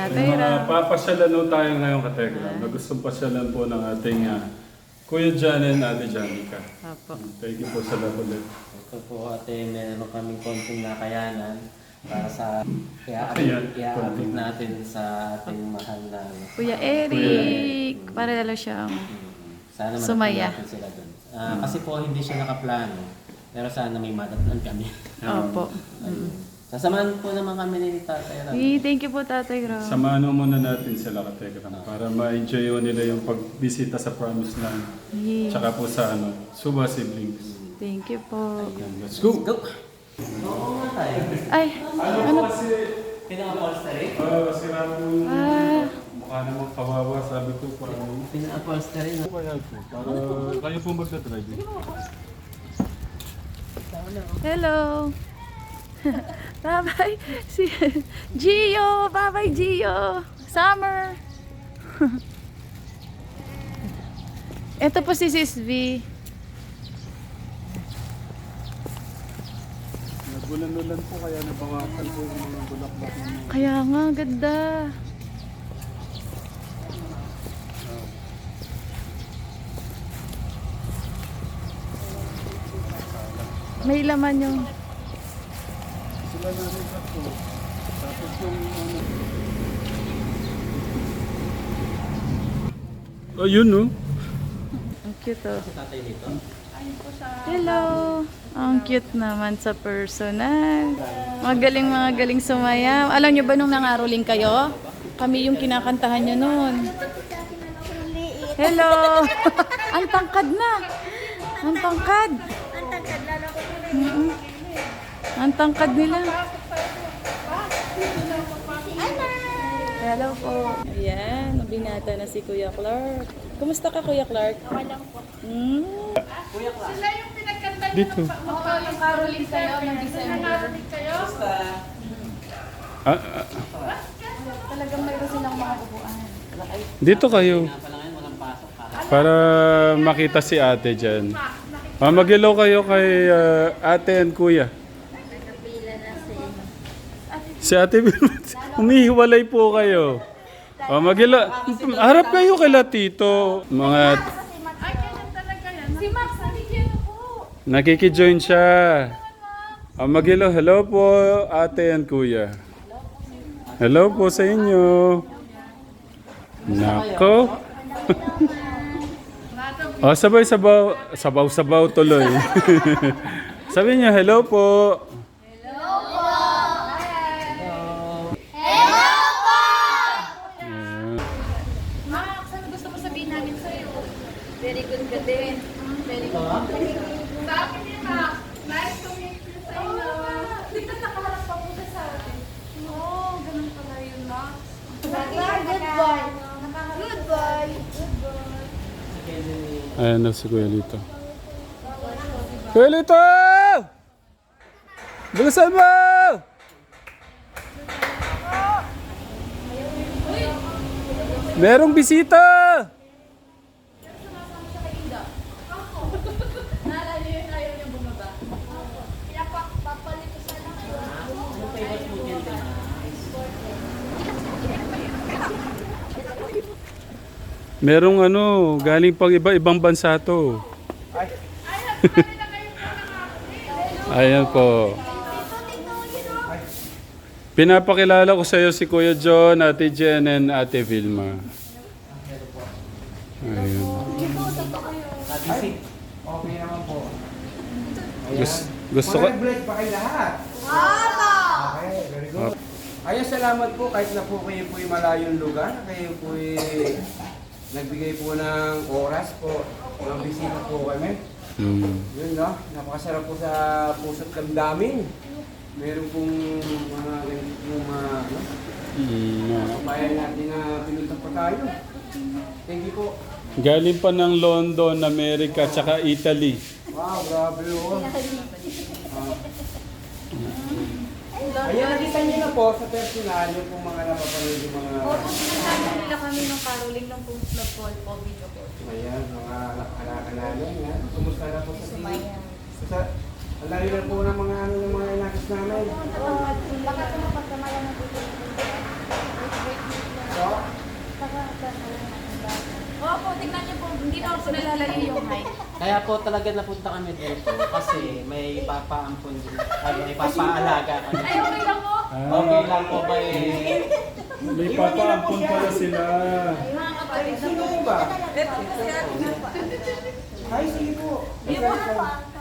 Tatay Ram. Papasyalan po tayo ngayon, Kategram. Nagustong pasyalan po ng ating Kuya Jan and Ate Janica. Apo. Thank you po sa lahat ulit. Ito po ate, meron kaming konting nakayanan para sa Ayan. iaabot natin sa ating mahal na Kuya Eric. Para lalo siyang sana Sumaya. natin sila dun. Kasi po hindi siya nakaplano, pero sana may madatnan kami. Opo. Ayun. Sasamahan po naman kami ni Tatay Ram. Thank you po, Tatay Ram. Samahan mo muna natin sila, Kategram, para ma-enjoy nila yung pagbisita sa Promised Land. Tsaka po sa Suba Siblings. Thank you po. Ayun. Let's go! Go! Oo nga tayo. Ay, ano? Kasi, Pinaka-upholstery? sira po yung mukha naman kawawa, sabi ko parang... Pinaka-upholstery na. Kaya po, para kayo po magdadrive. Hello. Bye-bye. Si Gio. Bye-bye, Gio. Summer. Ito po si Sis V. Nagulan-ulan po kaya nabawasan po yung mga bulaklak ng Kaya nga, ganda. May laman yung... sila namin po. Tapos yung Oh, yun no? Ang cute oh. Si Tatay dito. Hello! Ang cute naman sa personal. Mga galing sumayaw. Alam nyo ba nung nangaroling kayo? Kami yung kinakantahan nyo noon. Hello! Ang tangkad na! Ang tangkad! Ang tangkad nila. Hello po. Ayan, binata na si Kuya Clark. Kumusta ka, Kuya Clark? Okay lang po. Sila yung pinagkanta niyo Dito. Yung caroling kayo ng December. kayo. Talagang mayroon silang mga upuan. Dito kayo. Pa lang yan, walang pasok ka. Para makita si ate dyan. Mag-hello kayo kay ate and kuya. Si ate, humihiwalay po kayo. Mag-hello. Harap kayo kay Tito. Mga Ay, ganyan talaga yan. Si Max, nabigyan ako. nakikijoin siya. Mag-hello. Hello po ate and kuya. Hello po sa inyo. Nako. Sabaw tuloy. Sabi niyo, hello po. Max, ano gusto mo sabihin namin sa'yo? Very good ka din. Very good. Sa akin din, Max. Nice to meet you sa inyo. Hindi ka nakaharap pa muna sa akin. Oo, ganun pala yun, Max. Good boy. Good boy. Good boy. Ayan na si Kuya Lito. Kuya Lito! Bilisan mo! Merong bisita! Naalala niyo yun, ayaw niya bumaba. Pinapapalito sana kayo. Merong galing pang iba-ibang bansa to. Ayan po. Pinapakilala ko sa iyo si Kuya John, Ate Jen, and Ate Vilma. Ayun. Okay naman po. Gusto ko... Mag-bless pa kayo lahat. Okay, very good. Ayun, salamat po kahit na po kayo po'y malayong lugar. Kayo po'y nagbigay po ng oras po. Bisita po kami. Yun no, napakasarap po sa puso't damdamin. Meron pong mga ganito yung kabayan natin na pinunta pa tayo. Thank you po. Galing pa ng London, Amerika, tsaka Italy. Wow, grabe oh. Ayan, nakita niyo na po sa personal yung pong mga napapanood yung mga... Opo, sinasabi nila kami ng caroling ng nag-call po, video po. Ayan, mga anak-anak yan. Kumusta na po sa Sumaya. Ang layo na po ng mga ng mga inakas namin. Baka sa mapagkamayan ng video. naman po nalalayo yung height. Kaya po talaga napunta kami dito kasi may papaampon din. Ay, may papaalaga kami. Ay, okay lang po. Okay lang po ba eh? May papaampon pala sila. Mga kapatid. Sino po ba? Ito po si Ate. Ay, sige po.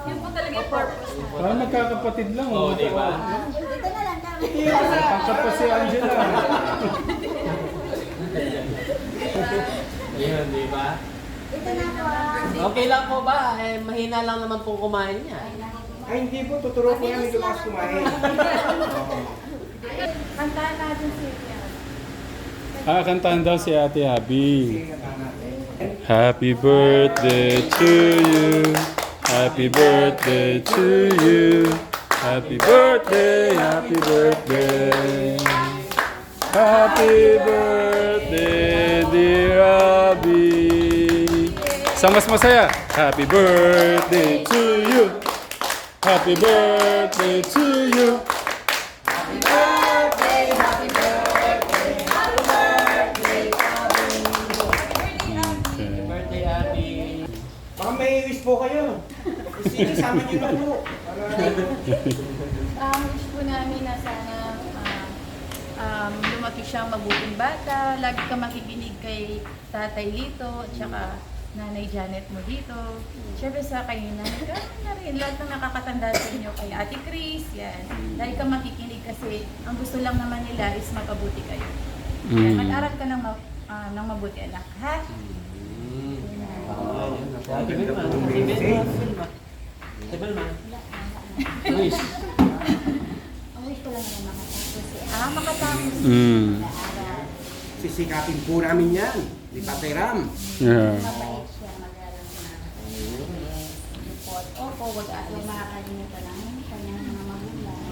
Yun po talaga yung purpose. Parang magkakapatid lang. Oo, di ba? Dito na lang kami. Pangkat pa si Angela. Ayun, di ba? Dito na po. Okay lang po ba? Eh, mahina lang naman pong kumain niya. Ay, hindi po. Tuturo po namin lumas kumain. Kantahan natin si Kantahan daw si Ate Abby. Sige, natin. Happy birthday to you. Happy birthday to you. Happy birthday, happy birthday. Happy birthday, dear Abby. Sa mas masaya. Happy birthday to you. Happy birthday to you. Birthday, Abby. Baka may wish po kayo. Sige, sama niyo na po. wish po namin na sana lumaki siyang mabuting bata, lagi ka makikinig kay Tatay Lito, at saka Nanay Janet mo dito. Siyempre sa kay Nanay Carmen na rin, lahat ng nakakatanda sa inyo, kay Ate Chris, yan. Lagi ka makikinig kasi ang gusto lang naman nila is makabuti kayo. Yan, mag-aral ka ng mabuti, anak, ha? Ate Vilma. Ate Vilma. Luis. Ang wish ko lang naman makatapos si Makatapos. Sisikapin po namin yan. Ni Tatay Ram. Yeah. mabait siya, mag-aral na. Report. Opo, wag ay makakalimutan ng kanyang mga magulang.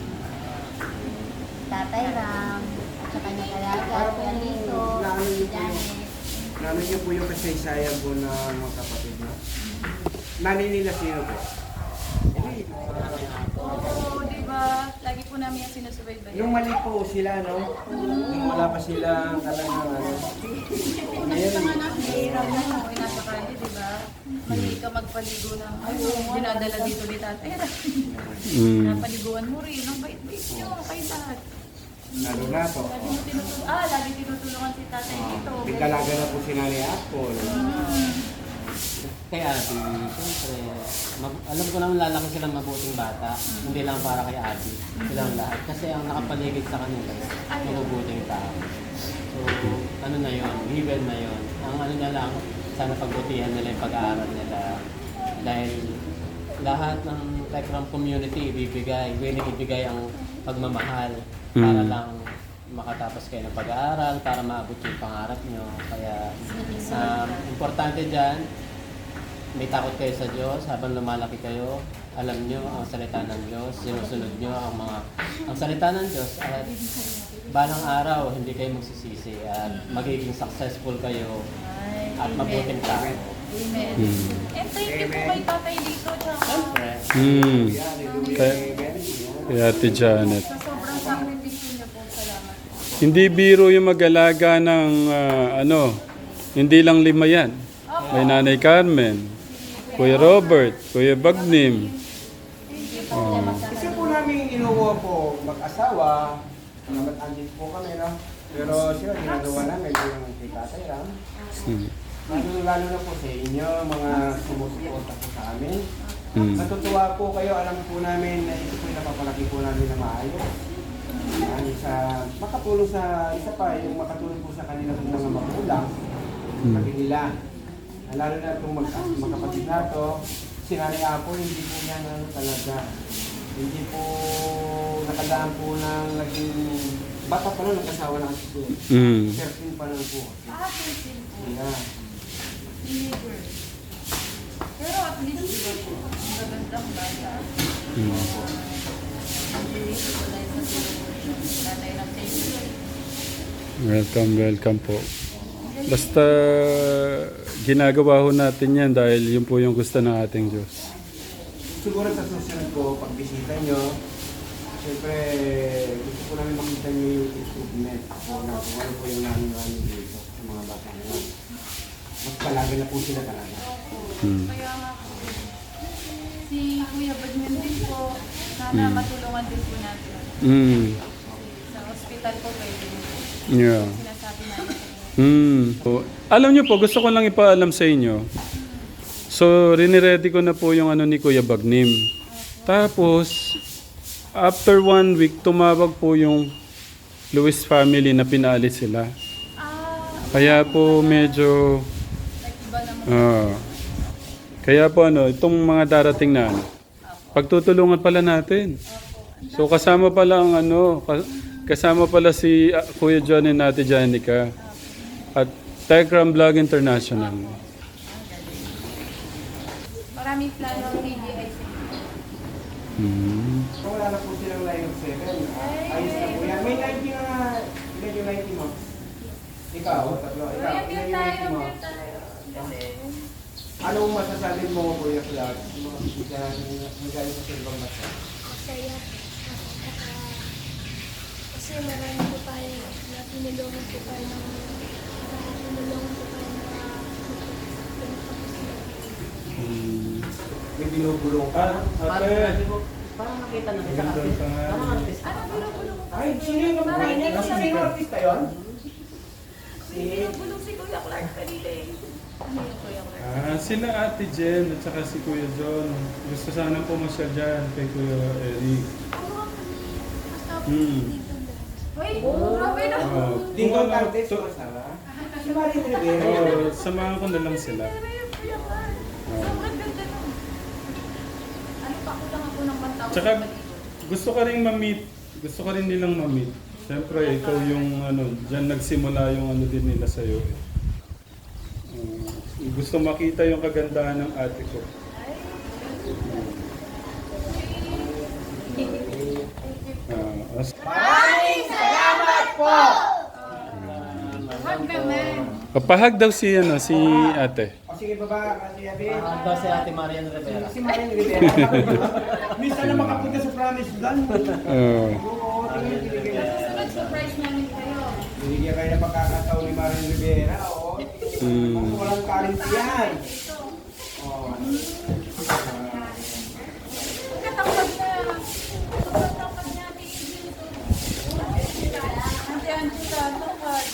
Tatay Ram, at sa kanyang alaga, Kuya Lito, Janet. Nano niyo po yung kasaysayan po ng mga kapatid na? Nanay nila sino po? Oo, di ba? Lagi po namin yung sinusubaybayan. Yung mali po sila, no? Yung wala pa silang talagang ano. Nakita nga namin, nahihirap na lang. Uy, nasa kanya, di ba? Mali ka magpaligo ng, dinadala dito ni tatay. Napaliguan mo rin. Ang bait-bait nyo, kayo lahat. Lalo na po. Lagi tinutulungan si tatay dito. Bigalaga na po si Nanay Apple. Kay Abby, siyempre, alam ko naman lalaki silang mabuting bata. Hindi lang para kay Abby. Silang lahat. Kasi ang nakapaligid sa kanila, mabubuting tao. So, ano na yun, given na yun. Ang ano na lang, sana pagbutihan nila yung pag-aaral nila. Dahil lahat ng Tekram community willing ibigay ang pagmamahal para lang makatapos kayo ng pag-aaral, para maabot yung pangarap nyo. Kaya, importante dyan, may takot kayo sa Diyos habang lumalaki kayo. Alam nyo ang salita ng Diyos, sinusunod nyo ang salita ng Diyos at balang araw hindi kayo magsisisi at magiging successful kayo at mabuting tao. Amen. And thank you po kay tatay dito. Siyempre, Kay Ate Janet. Sa sobrang sakripisyo niyo po, salamat. Hindi biro yung mag-alaga ng hindi lang 5 yan. May Nanay Carmen, Kuya Robert, Kuya Bagnim. Kasi po namin inuwa po mag-asawa. Naman-andit po kami, no? Pero siya, ginagawa namin yung kay Tatay Ram. Lalo na po sa inyo, mga sumusuporta po sa amin. Natutuwa po kayo, alam po namin na ito po yung napapalaki po namin na maayos. Makatulong sa isa pa, yung makatulong po sa kanila po mga magulang, pati nila. Lalo na itong magkapatid na ito, si Nanay Apo, hindi po niya talaga. Hindi po nakadaan po ng naging bata pa lang nagkasawa ng aso. 13 pa lang po. 13 po. Yeah. Teenager. Pero at least, magandang bata. Welcome po. Basta ginagawa ho natin yan dahil yun po yung gusto ng ating Diyos. Siguro sa susunod po, pagbisita nyo, siyempre gusto po namin makita nyo yung improvement po na kung ano po yung namin dito sa mga bata ngayon. mas palagi na po sila talaga. Hmm. Kaya nga po. Si Kuya Badman din po. Sana matulungan din po natin. Mm. Sa hospital po pwede. Yeah. Sinasabi namin. Po. Alam niyo po, gusto ko lang ipaalam sa inyo. So, riniredy ko na po yung ano ni Kuya Bagnim. Tapos, after 1 week, tumawag po yung Luis family na pinaalis sila. Kaya po medyo... Iba naman. Kaya po itong mga darating na pagtutulungan pala natin. So kasama pala ang kasama pala si Kuya John and Ate Janica at Techram Vlog International. Maraming plano ang PGI sa inyo. Kung wala na po silang line of 7, ayos na po yan. May 90 na, ilan yung 90 mo? Ikaw, tatlo. Ikaw, Kuya, ilan beer yung 90 mo? tayo. Kasi, Anong masasabi mo, Kuya Clark? Mga bisita natin na magaling sa silbang masa. Masaya. Kasi marami po tayo na tinulungan po tayo ng tinulungan po tayo na May binubulong ka. Parang nakita na sa artist. Parang artist. ano binubulong ko? Ay, sino yung kamukha niya? Sino yung artista yun? Binubulong si Kuya Clark kanina eh. Ano yung Kuya Clark? Sila Ate Jen at saka si Kuya John. Gusto sana pumasyal dyan kay Kuya Eric. Uy, grabe na. Dingdong Cantes, masara. Si Marie Rivera. Samahan ko na lang sila. Kuya Clark. Sobrang ganda nun. Ano pa kulang ako ng 1,000 Tsaka ba dito? gusto ka rin ma-meet. Gusto ka rin nilang ma-meet. Siyempre, ikaw yung dyan nagsimula yung din nila sa'yo. Gusto makita yung kagandahan ng ate ko. Maraming salamat po! Hug naman. Papahag daw si ate. O sige, baba, kasi Abi. Daw si Ate Marian Rivera. Si Marie Rivera. Minsan na makapunta sa Promise Land. Oo, tingin, binigyan. Susunod surprise namin kayo. Binigyan kayo ng pagkakataon ni Marie Rivera, oo. Walang karintiyan. Oo. Katapos na. Sobrang tapos niya, Ate Angela, tapos.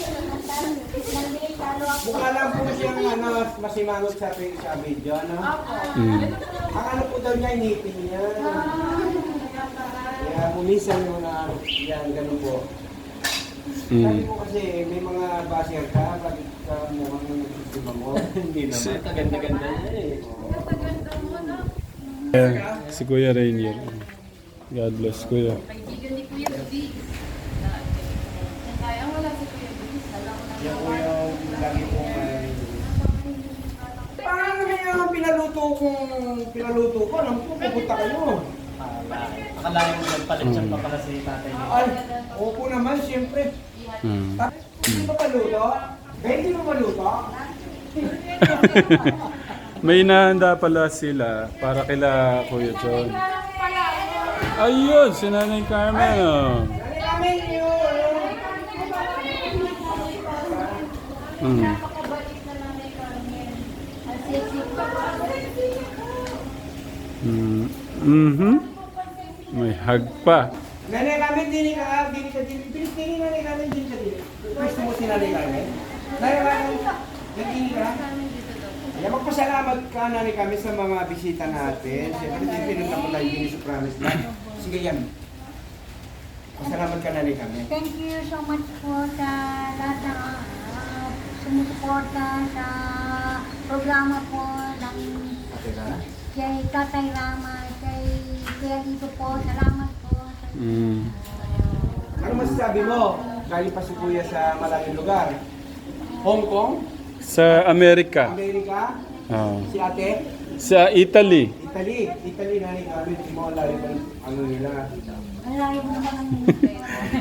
Mukha lang po siyang masimangot sa video, ano? Ang ano po daw niya, inipin niya. Kaya pumisan yung yan, ganun po. Sabi ko kasi, may mga basher ka, bakit ka mukhang nagsisimba mo? Hindi naman. Kaganda-ganda niya eh. Ganda mo na. Si Kuya Rainier. God bless, Kuya. Kaibigan ni Kuya Budi. Kaya wala si Kuya Budi. Alam ko na Yan po yung lagi po may... Paano naman yung pinaluto ko? Alam ko, pupunta kayo. Akalain mo nagpalit siya pa pala si tatay niya. Ay, opo naman, siyempre. Hindi ba paluto? Hindi ba paluto? May inahanda pala sila para kila Kuya John. Ayun, si Nanay Carmen. Oh. Dali namin yun. Napakabait na nanay Carmen. Ang sexy pa. May hug pa. Nanay namin, dini ka, dini nanay namin, dini ka, dini. Gusto mo si nanay namin? Nanay namin, dini ka? Kaya magpasalamat ka nanay kami sa mga bisita natin. Siyempre, din pinunta ko tayo dini sa Promise Land. Sige yan. Pasalamat ka nanay kami. Thank you so much po sa lahat ng sumusuporta sa programa po ng Ate ka? kay Tatay Rama, kay Kuya Lito po. Salamat po. Ano masasabi mo? Galing pa si Kuya sa malaking lugar. Hong Kong? Sa Amerika. Amerika? Ah. Si ate? Sa Italy. Italy. Italy nanay kami. Hindi mo lalim ang ano nila. Ang layo mo naman ang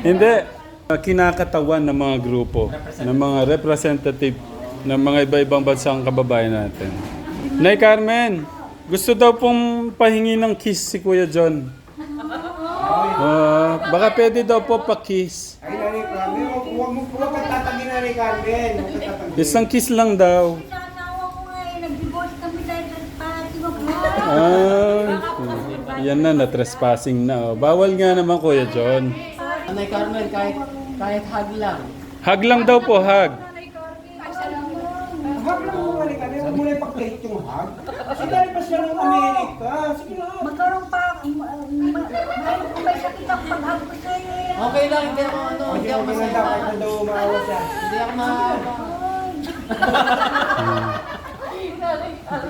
Hindi. Kinakatawan ng mga grupo, ng mga representative ng mga iba-ibang bansang kababayan natin. Nay Carmen, gusto daw pong pahingi ng kiss si Kuya John. Baka pwede daw po pa-kiss. Ay nanay Carmen, huwag kang tatagin nanay Carmen. Huwag kang tatagin. Isang kiss lang daw. Sana Yan na trespassing na. Oh. Bawal nga naman Kuya John. Nanay Carmen, kahit hug lang. Hug lang daw po, hug. Hug lang mo ka rin. Huwag mo na ipag-date yung hug. Kasi dahil pa siya ng Amerika. Sige na. Magkaroon pa, may sakit ako pag-hug ko sa'yo eh. Okay lang, hindi ako ano, hindi ako Okay na masaya. daw. Kahit na daw maawa siya. Hindi ako ma...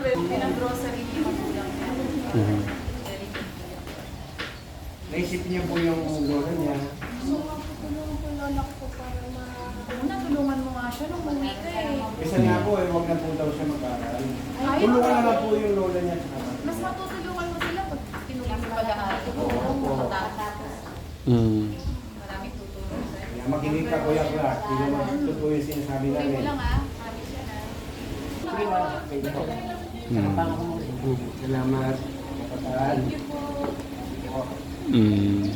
Pinag-grocery ni magulang niya. Mhm. Naisip niya po yung lola niya. Una, tulungan mo nga siya nung uwi ka eh. Isa nga po eh, huwag na po daw siya mag-aaral. Ay, Tulungan na lang po yung lola niya. mas matutulungan mo sila pag tinuloy mo pag-aaral. Opo. Matapos. Mm. Maraming tutulong sa'yo. Kaya makinig ka Kuya Clark. Hindi naman totoo yung sinasabi Tuloy mo namin. lang ah. Promise yan ah. Sige na. Pwede po. Mm. Salamat. Kapataan. Mm.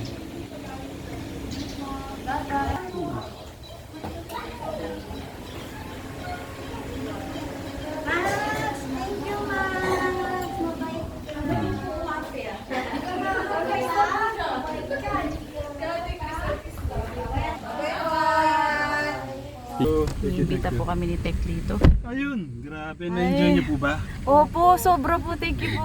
Max, thank you, Max. Mabait ka. Inimbita po kami ni Tek dito. Ayun, grabe. Na-enjoy niyo po ba? Opo, sobra po. Thank you po.